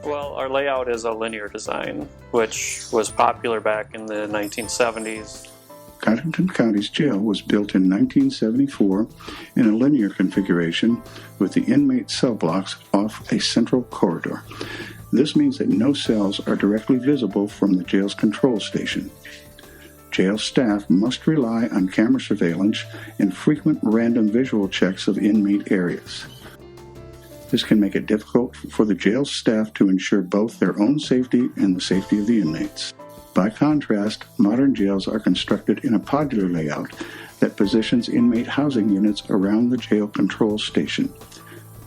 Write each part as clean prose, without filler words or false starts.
Well, our layout is a linear design, which was popular back in the 1970s. Codington County's jail was built in 1974 in a linear configuration with the inmate cell blocks off a central corridor. This means that no cells are directly visible from the jail's control station. Jail staff must rely on camera surveillance and frequent random visual checks of inmate areas. This can make it difficult for the jail staff to ensure both their own safety and the safety of the inmates. By contrast, modern jails are constructed in a podular layout that positions inmate housing units around the jail control station.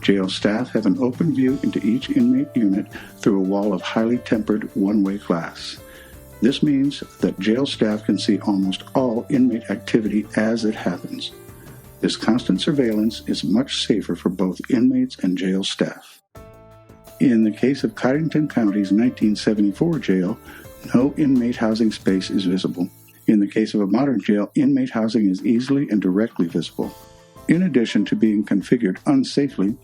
Jail staff have an open view into each inmate unit through a wall of highly tempered one-way glass. This means that jail staff can see almost all inmate activity as it happens. This constant surveillance is much safer for both inmates and jail staff. In the case of Codington County's 1974 jail, no inmate housing space is visible. In the case of a modern jail, inmate housing is easily and directly visible. In addition to being configured unsafely,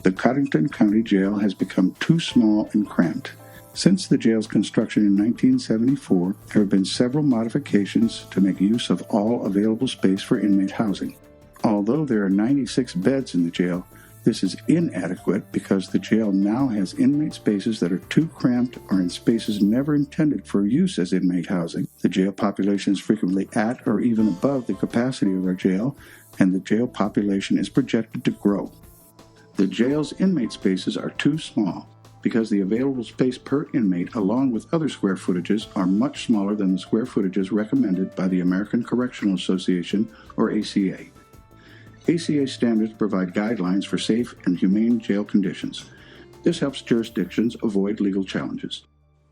the Codington County Jail has become too small and cramped. Since the jail's construction in 1974, there have been several modifications to make use of all available space for inmate housing. Although there are 96 beds in the jail, this is inadequate because the jail now has inmate spaces that are too cramped or in spaces never intended for use as inmate housing. The jail population is frequently at or even above the capacity of our jail, and the jail population is projected to grow. The jail's inmate spaces are too small because the available space per inmate along with other square footages are much smaller than the square footages recommended by the American Correctional Association, or ACA. ACA standards provide guidelines for safe and humane jail conditions. This helps jurisdictions avoid legal challenges.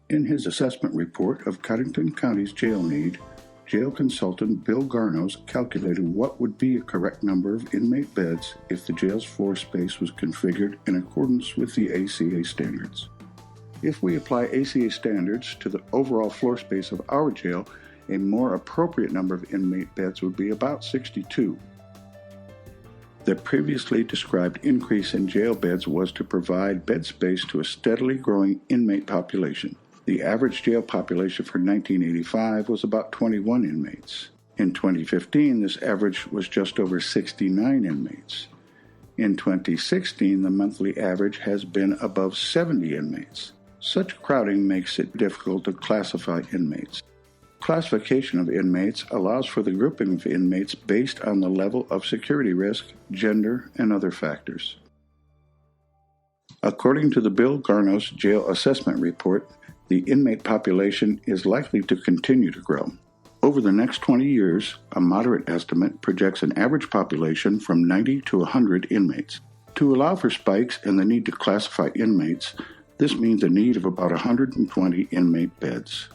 In his assessment report of Codington County's jail need, jail consultant Bill Garnos calculated what would be a correct number of inmate beds if the jail's floor space was configured in accordance with the ACA standards. If we apply ACA standards to the overall floor space of our jail, a more appropriate number of inmate beds would be about 62. The previously described increase in jail beds was to provide bed space to a steadily growing inmate population. The average jail population for 1985 was about 21 inmates. In 2015, this average was just over 69 inmates. In 2016, the monthly average has been above 70 inmates. Such crowding makes it difficult to classify inmates. Classification of inmates allows for the grouping of inmates based on the level of security risk, gender, and other factors. According to the Bill Garnos Jail Assessment Report, the inmate population is likely to continue to grow. Over the next 20 years, a moderate estimate projects an average population from 90 to 100 inmates. To allow for spikes and the need to classify inmates, this means a need of about 120 inmate beds.